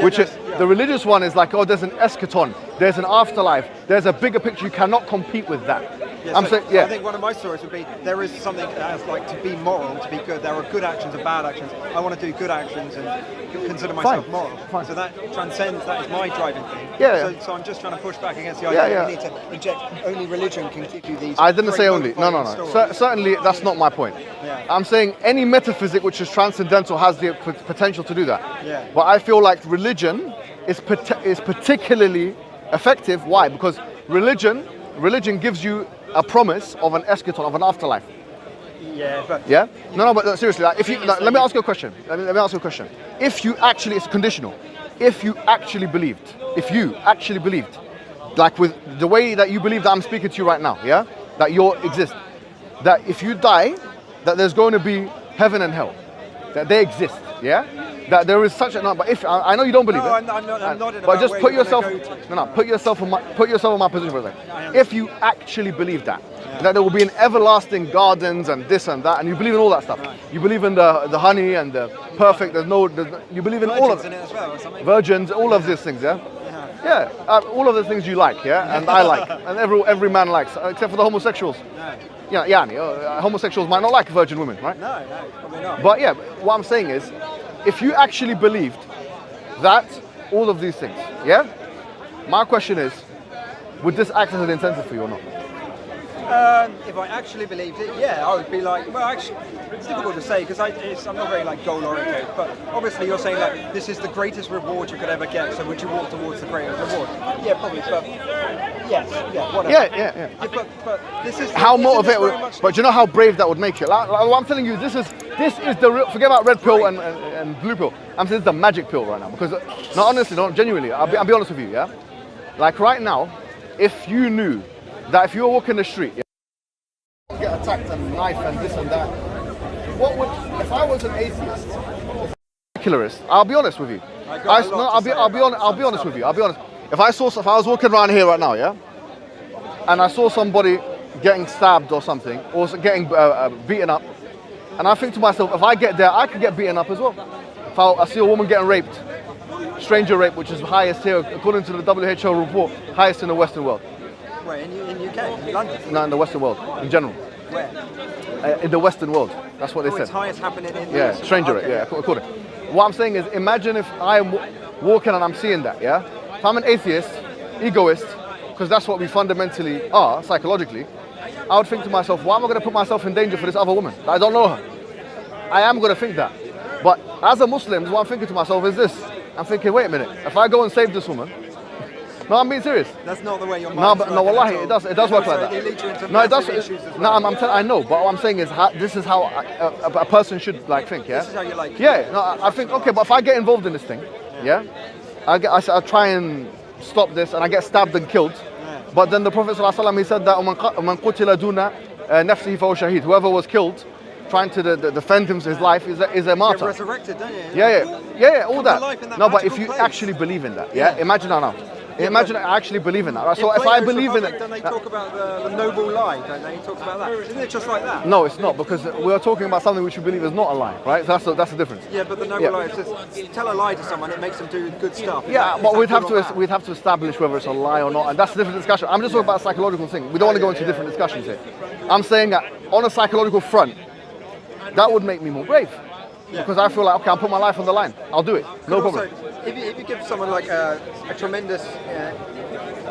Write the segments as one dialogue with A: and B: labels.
A: which is the religious one is like, oh, there's an eschaton, there's an afterlife, there's a bigger picture. You cannot compete with that.
B: Yeah, I think one of my stories would be there is something as like to be moral, to be good. There are good actions and bad actions. I want to do good actions and consider myself moral.
A: Fine.
B: So that transcends. That is my driving thing. So I'm just trying to push back against the idea that you need to inject only religion can give you these.
A: I didn't say only. No. Certainly, that's not my point.
B: Yeah.
A: I'm saying any metaphysic which is transcendental has the potential to do that.
B: Yeah.
A: But I feel like religion is particularly effective. Why? Because religion gives you a promise of an eschaton, of an afterlife.
B: Yeah, but
A: but seriously, like, if you let me ask you a question. Let me ask you a question. If you actually, it's conditional. If you actually believed, like with the way that you believe that I'm speaking to you right now, that you exist, that if you die, that there's going to be heaven and hell, that they exist, that there is such a number. But if I know you don't believe it,
B: I'm not in
A: but just put yourself, put yourself in my position for a second. If you actually believe that there will be an everlasting gardens and this and that, and you believe in all that stuff, you believe in the honey and the perfect. You believe in all of it,
B: as well, or something.
A: Virgins, all of these things, all of the things you like, and I like, and every man likes, except for the homosexuals. Homosexuals might not like virgin women, right?
B: No, probably not.
A: But what I'm saying is, if you actually believed that all of these things, my question is, would this act as an incentive for you or not?
B: If I actually believed it, I would be like, well, actually, it's difficult to say because I'm not very like goal oriented. But obviously, you're saying like this is the greatest reward you could ever get. So would you walk towards the greatest reward? Yeah, probably. But whatever. But this is
A: how motivated. But you know how brave that would make you. Like, I'm telling you, this is the real. Forget about red pill and blue pill. I'm saying it's the magic pill right now because genuinely, I'll be honest with you, Like right now, if you knew that if you were walking the street, get attacked and knife and this and that, if I was an atheist, secularist, I'll be honest with you. I'll be honest with you. If I was walking around here right now, and I saw somebody getting stabbed or something, or getting beaten up, and I think to myself, if I get there, I could get beaten up as well. If I see a woman getting raped, stranger rape, which is highest here, according to the WHO report, highest in the Western world.
B: Where, in the UK? In London?
A: No, in the Western world, in general.
B: Where?
A: In the Western world. That's what they said.
B: It's highest happening in the Western
A: stranger rate, according. What I'm saying is, imagine if I'm walking and I'm seeing that, If I'm an atheist, egoist, because that's what we fundamentally are, psychologically, I would think to myself, why am I going to put myself in danger for this other woman? I don't know her. I am going to think that. But as a Muslim, what I'm thinking to myself is this. I'm thinking, wait a minute, if I go and save this woman, no, I'm being serious.
B: That's not the way your mind works.
A: No, wallahi, it does work like that. It does. No, I know, but what I'm saying is, this is how a person should like think,
B: This is how you like.
A: I think, okay, but if I get involved in this thing, I try and stop this, and I get stabbed and killed. But then the Prophet ﷺ, he said that "Man qutila duna nafsihi fahuwa shahid." Whoever was killed trying to defend his life is a martyr.
B: You're resurrected, don't you?
A: Yeah, all that. No, but if you actually believe in that, imagine now. Imagine I actually believe in that. Right? So if I believe in it,
B: don't they talk about the noble lie? Don't they talk about that? Isn't it just like that?
A: No, it's not, because we are talking about something which we believe is not a lie, right? So that's the difference.
B: Yeah, but the noble lie is just tell a lie to someone, it makes them do good stuff.
A: But we'd have to establish whether it's a lie or not, and that's a different discussion. I'm just talking about a psychological thing. We don't want to go into different discussions here. I'm saying that on a psychological front, that would make me more brave. Because I feel like, okay, I'll put my life on the line. I'll do it. No problem.
B: If you give someone like a tremendous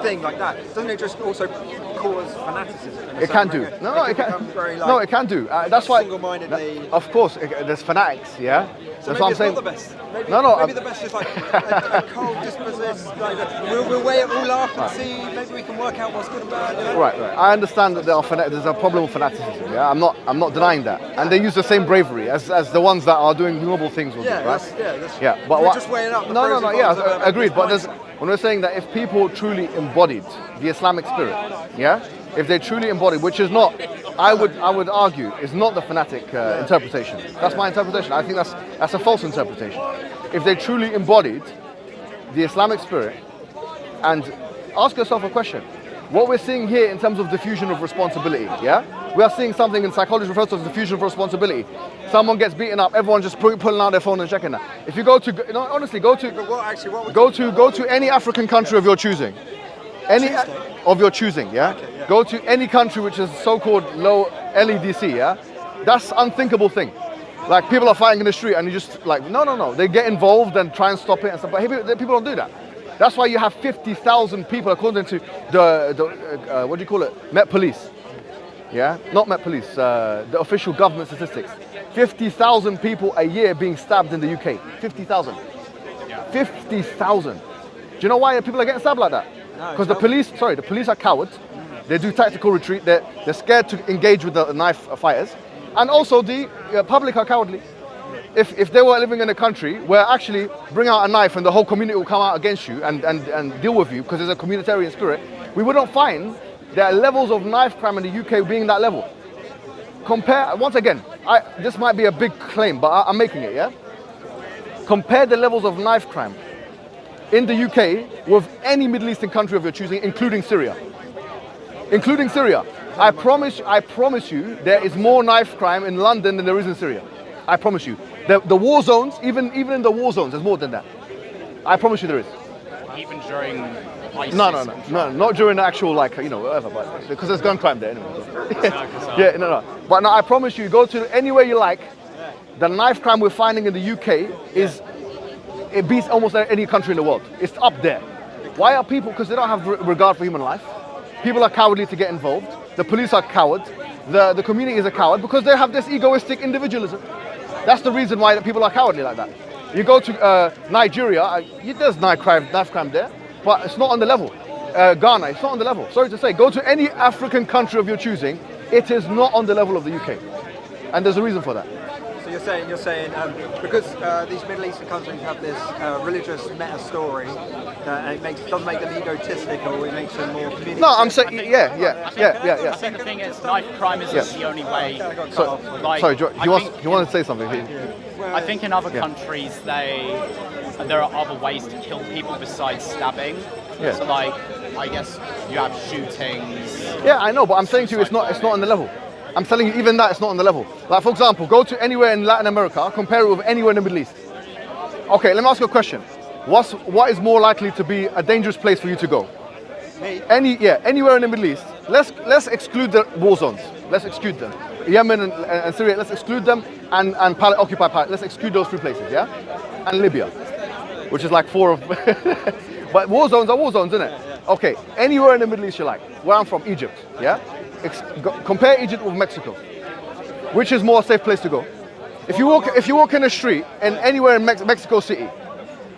B: thing like that, doesn't it just also cause fanaticism?
A: It can do. It can do. That's why.
B: Single-mindedly.
A: Of course, there's fanatics.
B: So
A: that's what I'm saying.
B: Not the best. Maybe the best is like a cold disposition. Like we'll weigh it all up and see. Maybe we can work out what's good and bad.
A: Right. I understand that there's a problem with fanaticism. I'm not denying that. And they use the same bravery as the ones that are doing noble things will do, right?
B: But we're just weighing up.
A: Agreed. But when we're saying that if people truly embodied the Islamic spirit, if they truly embodied, which is not, I would argue, is not the fanatic interpretation. That's my interpretation. I think that's a false interpretation. If they truly embodied the Islamic spirit, and ask yourself a question, what we're seeing here in terms of diffusion of responsibility, we are seeing something in psychology referred to as diffusion of responsibility. Someone gets beaten up, everyone just pulling out their phone and checking that. If you go to, honestly, go to any African country of your choosing. Any of your choosing, yeah?
B: Okay, yeah.
A: Go to any country which is so-called low LEDC, yeah? That's unthinkable thing. Like people are fighting in the street and you just like, no. They get involved and try and stop it and stuff, but people don't do that. That's why you have 50,000 people according to the what do you call it? Met Police. Yeah? Not Met Police, the official government statistics. 50,000 people a year being stabbed in the UK. 50,000. 50,000. Do you know why people are getting stabbed like that? Because the police are cowards. They do tactical retreat. They're scared to engage with the knife fighters. And also the public are cowardly. If they were living in a country where actually bring out a knife and the whole community will come out against you and deal with you because there's a communitarian spirit, we wouldn't find there levels of knife crime in the UK being that level. Compare, once again, this might be a big claim, but I'm making it, yeah? Compare the levels of knife crime in the UK with any Middle Eastern country of your choosing, including Syria. Including Syria. I promise you, there is more knife crime in London than there is in Syria. I promise you. The war zones, even in the war zones, there's more than that. I promise you there is.
C: Even during ISIS?
A: No, not during the actual, whatever, but because there's gun crime there anyway. No. But no, I promise you, go to anywhere you like, the knife crime we're finding in the UK it beats almost any country in the world. It's up there. Why are people? Because they don't have regard for human life. People are cowardly to get involved. The police are cowards. The community is a coward because they have this egoistic individualism. That's the reason why people are cowardly like that. You go to Nigeria, there's knife crime there, but it's not on the level. Ghana, it's not on the level. Sorry to say, go to any African country of your choosing, it is not on the level of the UK. And there's a reason for that.
B: So you're saying because these Middle Eastern countries have this religious meta story, it doesn't make them egotistic or it makes them more community.
A: No, I'm saying, yeah.
C: I think the thing is, knife crime isn't the only way.
A: Sorry, you want to say something?
C: I think in other countries there are other ways to kill people besides stabbing.
A: Yeah.
C: So I guess you have shootings.
A: Yeah, I know, but I'm saying to you, it's not on the level. I'm telling you, even that, it's not on the level. Like, for example, go to anywhere in Latin America, compare it with anywhere in the Middle East. Okay, let me ask you a question. What is more likely to be a dangerous place for you to go? Anywhere in the Middle East. Let's exclude the war zones. Let's exclude them. Yemen and Syria, let's exclude them, and occupy Palestine. Let's exclude those three places, yeah? And Libya, which is like 4 of... But war zones are war zones, isn't it? Okay, anywhere in the Middle East you like. Where I'm from, Egypt, yeah? Compare Egypt with Mexico. Which is more safe place to go? If you walk in the street and anywhere in Mexico City,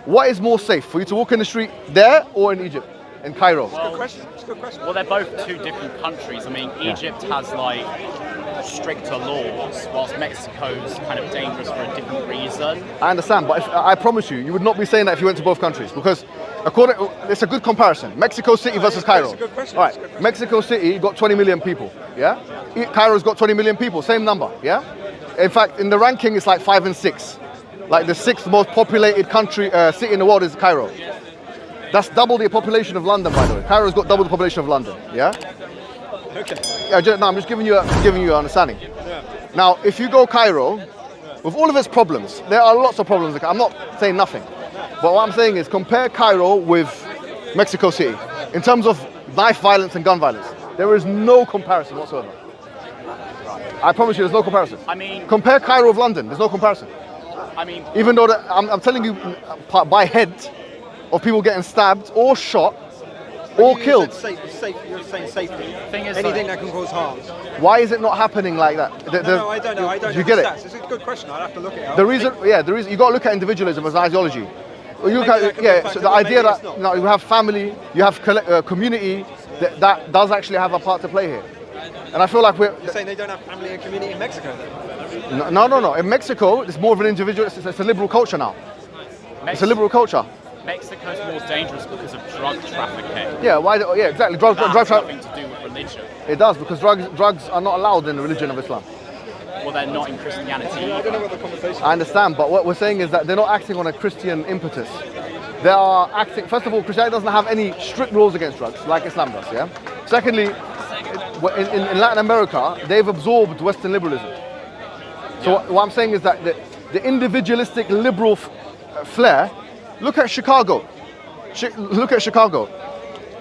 A: what is more safe for you to walk in the street there or in Egypt, in Cairo?
B: It's a good question.
C: Well, they're both two different countries. I mean, Egypt has stricter laws, whilst Mexico's kind of dangerous for a different reason.
A: I understand, but I promise you would not be saying that if you went to both countries, because it's a good comparison. Mexico City versus Cairo.
B: It's a good question.
A: All right, Mexico City got 20 million people, yeah? Cairo's got 20 million people, same number, yeah? In fact, in the ranking, it's like 5 and 6. Like the 6th most populated city in the world is Cairo. That's double the population of London, by the way. Cairo's got double the population of London, yeah?
B: Okay.
A: I'm just giving you an understanding.
B: Yeah.
A: Now, if you go Cairo, with all of its problems, there are lots of problems. I'm not saying nothing. But what I'm saying is compare Cairo with Mexico City. In terms of knife violence and gun violence, there is no comparison whatsoever. I promise you, there's no comparison.
C: I mean...
A: Compare Cairo with London, there's no comparison.
C: I mean...
A: Even though I'm telling you by head of people getting stabbed or shot or killed.
B: You're saying safety.
C: Thing is,
B: anything that can cause harm.
A: Why is it not happening like that?
B: No, I don't know. I don't know.
A: You get it?
B: Stats. It's a good question. I'd have to look at it.
A: The reason you got to look at individualism as an ideology. You so the idea that you have family, you have community, that does actually have a part to play here. And I feel like
B: You're saying they don't have family and community in Mexico then?
A: No. In Mexico, it's more of an individual. It's a liberal culture now. It's a liberal culture.
C: Mexico's more dangerous because of drug trafficking.
A: Yeah, why? Yeah, exactly. Drug
C: trafficking. Nothing to do with religion.
A: It does, because drugs are not allowed in the religion of Islam.
C: Well, they're not in Christianity.
B: I don't know what the conversation is.
A: I understand, but what we're saying is that they're not acting on a Christian impetus. They are acting. First of all, Christianity doesn't have any strict rules against drugs like Islam does. Yeah. Secondly, in Latin America, they've absorbed Western liberalism. So what I'm saying is that the individualistic liberal flair, look at Chicago. Look at Chicago.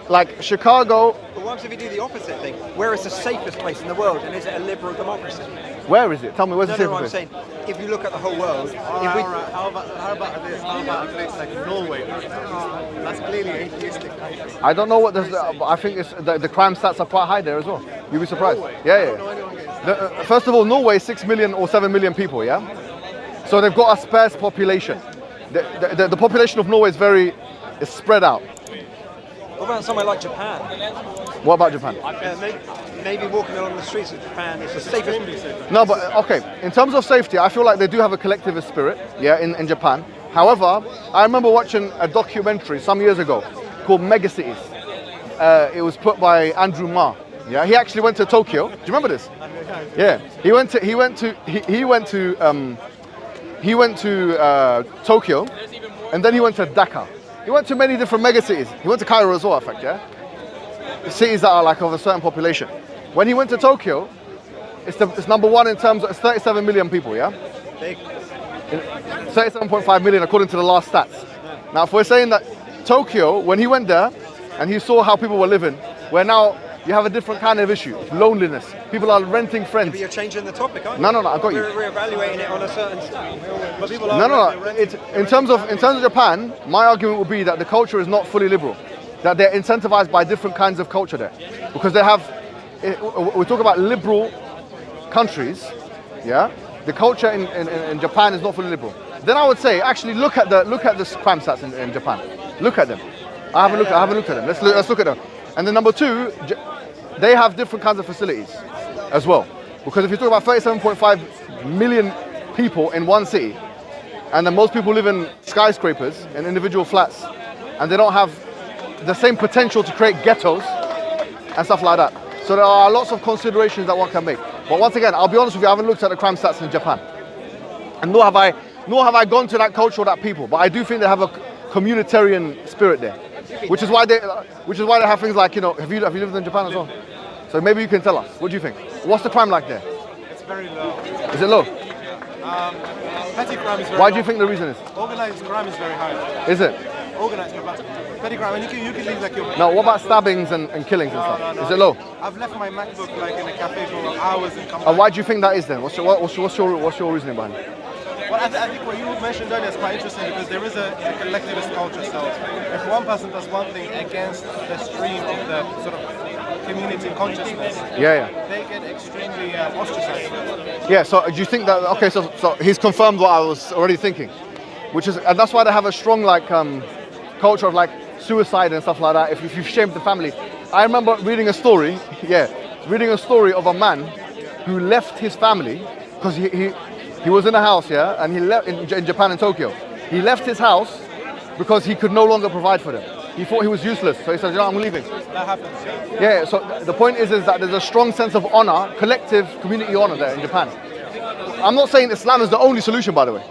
A: Like Chicago.
B: But what if you do the opposite thing? Where is the safest place in the world, and is it a liberal democracy?
A: Where is it? Tell me, where's the
B: No, I'm
A: safest
B: saying,
A: place?
B: if you look at the whole world,
D: How about this? How about a place like Norway? That's clearly atheistic.
A: I don't know what this. I think it's the crime stats are quite high there as well. You'd be surprised. Yeah. First of all, Norway is 6 million or 7 million people. Yeah. So they've got a sparse population. The population of Norway is spread out.
B: what about somewhere like Japan?
A: What about Japan?
B: Maybe walking along the streets of Japan is the safest.
A: No, but okay. In terms of safety, I feel like they do have a collectivist spirit. Yeah, in Japan. However, I remember watching a documentary some years ago called Megacities. It was put by Andrew Ma. Yeah, he actually went to Tokyo. Do you remember this? Yeah, he went to Tokyo, and then he went to Dhaka. He went to many different megacities. He went to Cairo as well, in fact. Yeah, cities that are like of a certain population. When he went to Tokyo, it's number one in terms of it's 37 million people. Yeah, 37.5 million according to the last stats. Now, if we're saying that Tokyo, when he went there and he saw how people were living, where now you have a different kind of issue, loneliness. People are renting friends.
B: But you're changing the topic, aren't you?
A: No, I got you.
B: We're evaluating it on a certain stat. But people are
A: No. In terms of Japan, my argument would be that the culture is not fully liberal. That they're incentivized by different kinds of culture there, because they have. We talk about liberal countries, yeah. The culture in Japan is not fully liberal. Then I would say, actually, look at the crime stats in Japan. Look at them. I haven't looked at them. Let's look at them. And then number two, they have different kinds of facilities as well. Because if you talk about 37.5 million people in one city, and then most people live in skyscrapers and individual flats, and they don't have the same potential to create ghettos and stuff like that. So there are lots of considerations that one can make. But once again, I'll be honest with you, I haven't looked at the crime stats in Japan. And nor have I gone to that culture or that people. But I do think they have a communitarian spirit there. Which is why they have things like, have you lived in Japan as well? So maybe you can tell us. What do you think? What's the crime like there?
D: It's very low.
A: Is it low?
D: Petty crime is very
A: Why
D: low.
A: do you think the reason is?
D: Organized crime is very high.
A: Is it?
D: Organized crime, but petty crime, and you can leave like your...
A: No, what about stabbings and killings and stuff?
D: No.
A: Is it low?
D: I've left my MacBook like in a cafe for hours and come back.
A: And why do you think that is then? What's your reasoning behind it?
D: Well, I think what you mentioned earlier is quite interesting because there is a collectivist culture. So if one person does one thing against the stream of the sort of community consciousness,
A: Yeah.
D: they get extremely ostracized.
A: Yeah, so do you think that, okay, so he's confirmed what I was already thinking, and that's why they have a strong culture of suicide and stuff like that, if you've shamed the family. I remember reading a story of a man who left his family, because he was in a house, yeah, and he left in Japan, in Tokyo. He left his house because he could no longer provide for them. He thought he was useless, so he said, I'm leaving.
D: That happens.
A: Yeah, so the point is that there's a strong sense of honor, collective community honor there in Japan. I'm not saying Islam is the only solution, by the way.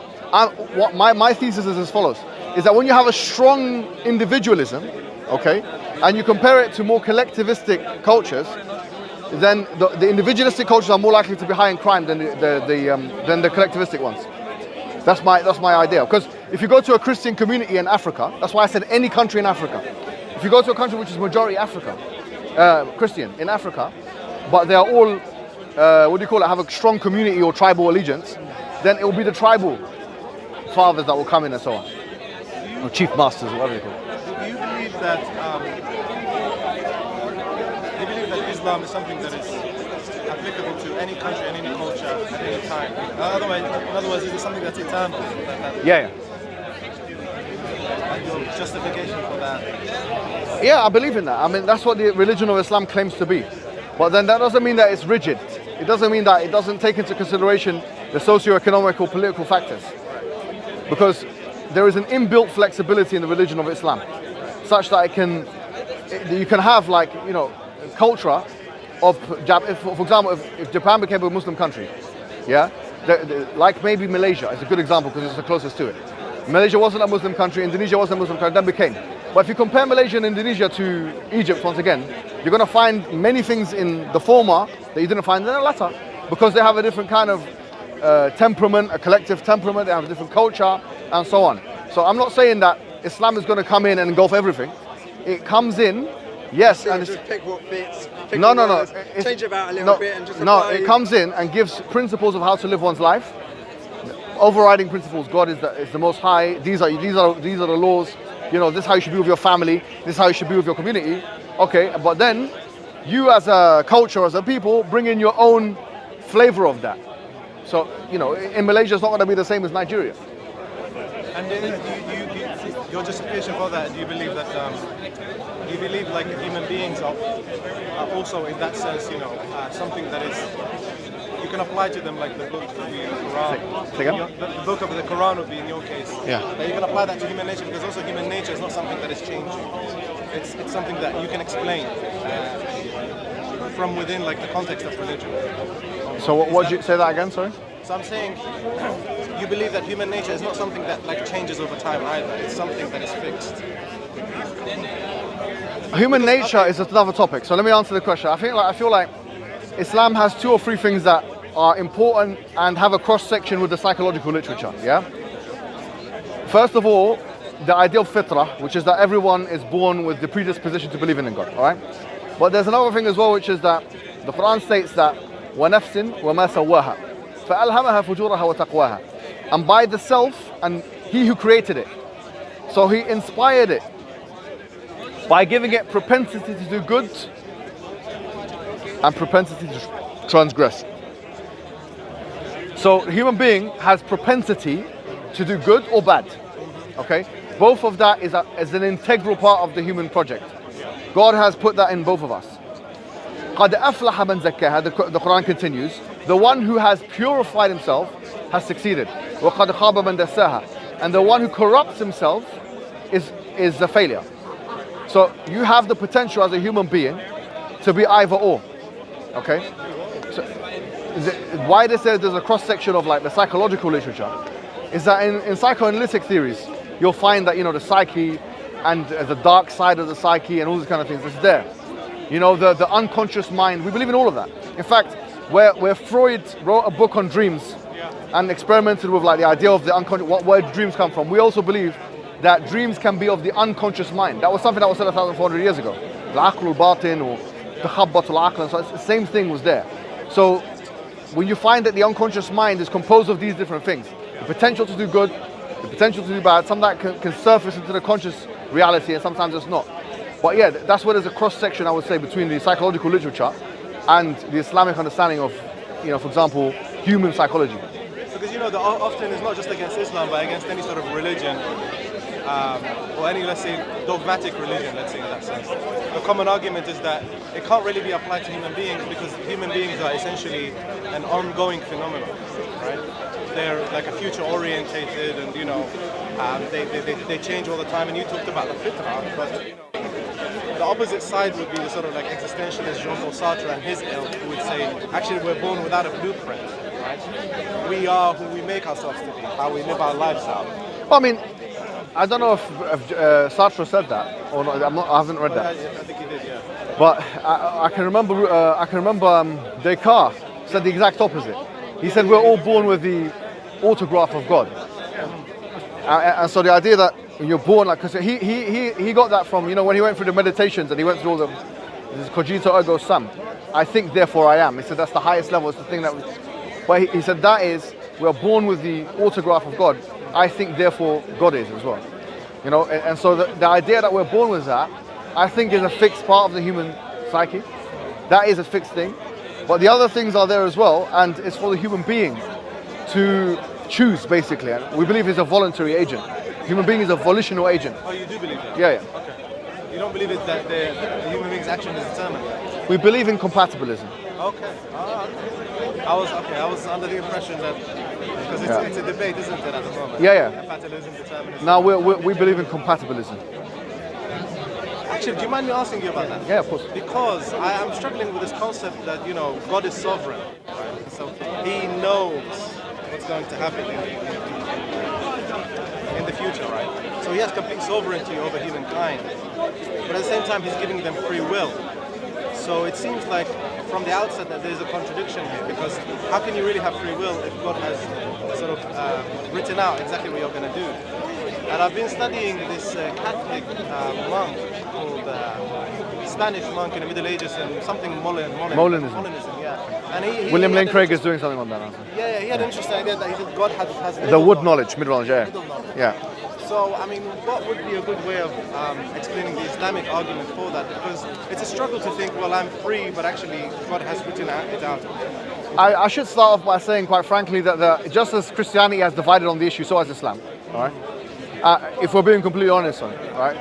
A: My thesis is as follows, is that when you have a strong individualism, okay, and you compare it to more collectivistic cultures, then the individualistic cultures are more likely to be high in crime than the collectivistic ones. That's my idea. Because if you go to a Christian community in Africa, that's why I said any country in Africa. If you go to a country which is majority Christian in Africa, but they are all have a strong community or tribal allegiance, then it will be the tribal fathers that will come in and so on, or chief masters, or whatever they call it.
D: Do you believe that Islam is something that is applicable to any country and any culture at any time? In other words, is it something that's eternal?
A: Yeah.
D: And your justification for that?
A: Yeah, I believe in that. I mean, that's what the religion of Islam claims to be. But then that doesn't mean that it's rigid. It doesn't mean that it doesn't take into consideration the socio-economic or political factors. Because there is an inbuilt flexibility in the religion of Islam, such that you can have culture of, for example, if Japan became a Muslim country, yeah, like maybe Malaysia is a good example because it's the closest to it. Malaysia wasn't a Muslim country, Indonesia wasn't a Muslim country, then became. But if you compare Malaysia and Indonesia to Egypt, once again, you're going to find many things in the former that you didn't find in the latter, because they have a different kind of temperament, a collective temperament, they have a different culture, and so on. So I'm not saying that Islam is going to come in and engulf everything. It comes in, yes, and
B: just pick what fits. Pick
A: no,
B: what
A: no, no.
B: works, change it about a little bit and just
A: no.
B: apply.
A: It comes in and gives principles of how to live one's life. Overriding principles. God is the Most High. These are the laws. You know, this is how you should be with your family. This is how you should be with your community. Okay, but then you as a culture, as a people, bring in your own flavor of that. So, you know, in Malaysia, it's not going to be the same as Nigeria.
D: And your justification for that, do you believe that, do you believe like human beings are also in that sense, you know, something that is, you can apply to them like the book of the Quran.
A: Say again?
D: The book of the Quran would be in your case.
A: Yeah.
D: That you can apply that to human nature, because also human nature is not something that is changing. It's something that you can explain from within like the context of religion.
A: So what did you say that again, sorry?
D: So I'm saying, you believe that human nature is not something that like changes over time either. It's something that is fixed.
A: Human nature is another topic. So let me answer the question. I feel like Islam has 2 or 3 things that are important and have a cross section with the psychological literature. Yeah. First of all, the idea of fitrah, which is that everyone is born with the predisposition to believe in God. All right. But there's another thing as well, which is that the Quran states that وَنَفْسٍ وَمَا سَوَّاهَا فَأَلْهَمَهَا فُجُورَهَا وَتَقْوَاهَا, and by the self and he who created it. So he inspired it by giving it propensity to do good and propensity to transgress. So the human being has propensity to do good or bad. Okay? Both of that is an integral part of the human project. God has put that in both of us. قَدْ أَفْلَحَ مَنْ زَكَّاهَا, the Quran continues, the one who has purified himself has succeeded. وَقَدْ خَابَ مَنْ دَسَّاهَا, and the one who corrupts himself is a failure. So you have the potential as a human being to be either or. Okay? So why they say there's a cross section of like the psychological literature is that in psychoanalytic theories you'll find that, you know, the psyche and the dark side of the psyche and all these kind of things is there. You know, the unconscious mind, we believe in all of that. In fact, where Freud wrote a book on dreams and experimented with like the idea of the unconscious, where dreams come from, we also believe that dreams can be of the unconscious mind. That was something that was said 1,400 years ago. Al-aql al-batin or takhabbat al-aql, so it's the same thing was there. So when you find that the unconscious mind is composed of these different things, the potential to do good, the potential to do bad, some that can surface into the conscious reality and sometimes it's not. But yeah, that's where there's a cross section, I would say, between the psychological literature and the Islamic understanding of, you know, for example, human psychology.
D: Because, you know, often it's not just against Islam, but against any sort of religion, or any, let's say, dogmatic religion, let's say in that sense. The common argument is that it can't really be applied to human beings because human beings are essentially an ongoing phenomenon, right? They're like a future-orientated and, you know, they change all the time. And you talked about the fitrah, but, you know, the opposite side would be the sort of like existentialist Jean-Paul Sartre and his ilk, who would say, actually we're born without a blueprint, right? We are who we make ourselves to be, how we live our lives out.
A: Well, I mean, I don't know if Sartre said that or not. I haven't read that.
D: I think he did, yeah.
A: But I can remember Descartes said the exact opposite. He said we're all born with the autograph of God. And so the idea that you're born, like, because he got that from, you know, when he went through the meditations and he went through all this cogito ergo sum, I think therefore I am. He said that's the highest level, it's the thing that was, but he said that is, we're born with the autograph of God, I think therefore God is as well. You know, and so the idea that we're born with that, I think is a fixed part of the human psyche. That is a fixed thing. But the other things are there as well, and it's for the human being to choose, basically. And we believe it's a voluntary agent. Human being is a volitional agent.
D: Oh, you do believe that?
A: Yeah, yeah.
D: Okay. You don't believe it that the human being's action is determined?
A: We believe in compatibilism.
D: Okay. Okay. I was under the impression that, because it's a debate, isn't it, at the moment?
A: Yeah, yeah.
D: Fatalism, determinism.
A: Now we believe in compatibilism.
D: Actually, do you mind me asking you about that?
A: Yeah, of course.
D: Because I am struggling with this concept that, you know, God is sovereign, right? So he knows what's going to happen in the future. future, right? So he has complete sovereignty over humankind, but at the same time he's giving them free will. So it seems like from the outset that there's a contradiction here, because how can you really have free will if God has sort of written out exactly what you're going to do? And I've been studying this Catholic monk called Spanish monk in the Middle Ages, and something Molinism, yeah. And
A: William Lane Craig is doing something on that also.
D: Yeah, he had an interesting idea that he said God has
A: The wood knowledge, middle knowledge, yeah.
D: middle knowledge.
A: Yeah.
D: So, I mean, what would be a good way of explaining the Islamic argument for that? Because it's a struggle to think, well, I'm free, but actually God has written it out.
A: I should start off by saying, quite frankly, that just as Christianity has divided on the issue, so has Islam. All right. If we're being completely honest on it, right?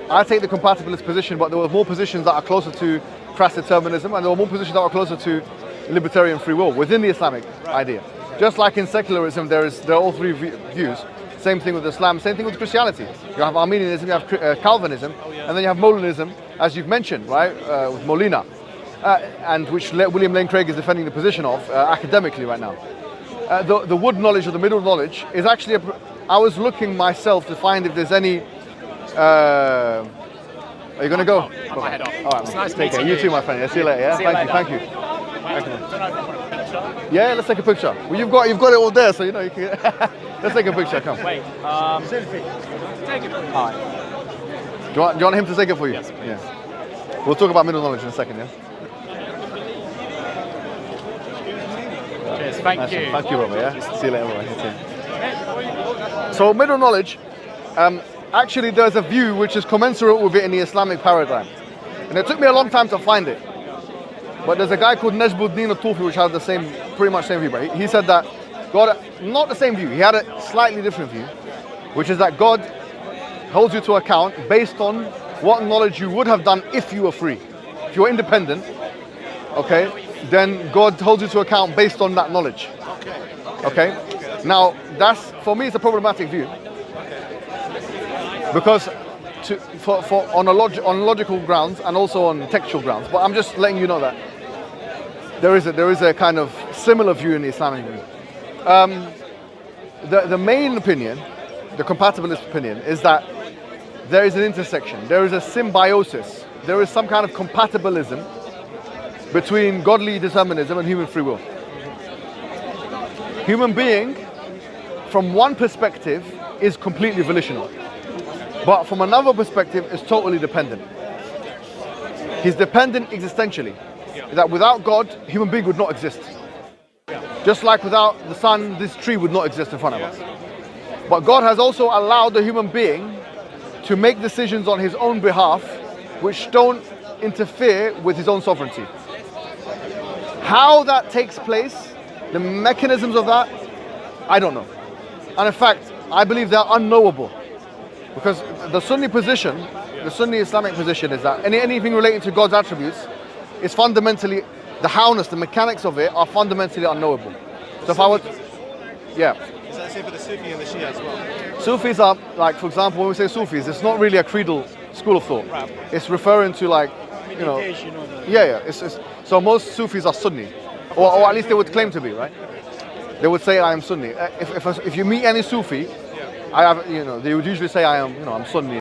A: I take the compatibilist position, but there were more positions that are closer to crass determinism, and there were more positions that are closer to libertarian free will within the Islamic idea. Just like in secularism, there are all three views. Same thing with Islam, same thing with Christianity. You have Arminianism, you have Calvinism, and then you have Molinism, as you've mentioned, right, with Molina, and which William Lane Craig is defending the position of academically right now. The wood knowledge or the middle knowledge is actually, I was looking myself to find if there's any, are you going to go?
C: I'll head off.
A: All right,
C: it's nice
A: take care.
C: meeting
A: You too, my friend. Yeah, see you later. Yeah, thank you. Yeah, let's take a picture. Well, you've got it all there, so you know you can. Let's take a picture. Come.
C: Wait, selfie. Take it.
A: All right. Do you want him to take it for you?
C: Yes, please.
A: Yeah. We'll talk about middle knowledge in a second. Yeah.
C: Cheers. Thank
A: Nice
C: you.
A: one. Thank you, Robert. Yeah. See you later, Robert. So middle knowledge, actually, there's a view which is commensurate with it in the Islamic paradigm, and it took me a long time to find it. But there's a guy called Najmuddin al-Tufi which has the same, pretty much same view. But he said that God, not the same view. He had a slightly different view, which is that God holds you to account based on what knowledge you would have done if you were free. If you were independent, okay, then God holds you to account based on that knowledge. Okay. Now that's, for me, it's a problematic view, because on logical grounds and also on textual grounds. But I'm just letting you know that there is a kind of similar view in the Islamic view. The main opinion, the compatibilist opinion, is that there is an intersection, there is a symbiosis, there is some kind of compatibilism between godly determinism and human free will. Human being, from one perspective, is completely volitional, but from another perspective is totally dependent. He's dependent existentially. That without God, human being would not exist. Just like without the sun, this tree would not exist in front of us. But God has also allowed the human being to make decisions on his own behalf which don't interfere with his own sovereignty. How that takes place, the mechanisms of that, I don't know. And in fact, I believe they're unknowable. Because the Sunni position, the Sunni Islamic position, is that anything relating to God's attributes is fundamentally, the howness, the mechanics of it are fundamentally unknowable. So if I would, yeah.
D: Is that the same for the Sufi and the Shia as well?
A: Sufis are, like, for example, when we say Sufis, it's not really a creedal school of thought.
D: Right.
A: It's referring to, like, you know, so most Sufis are Sunni, or at least they would claim to be, right? They would say I am Sunni. If you meet any Sufi, I have, they would usually say I'm Sunni,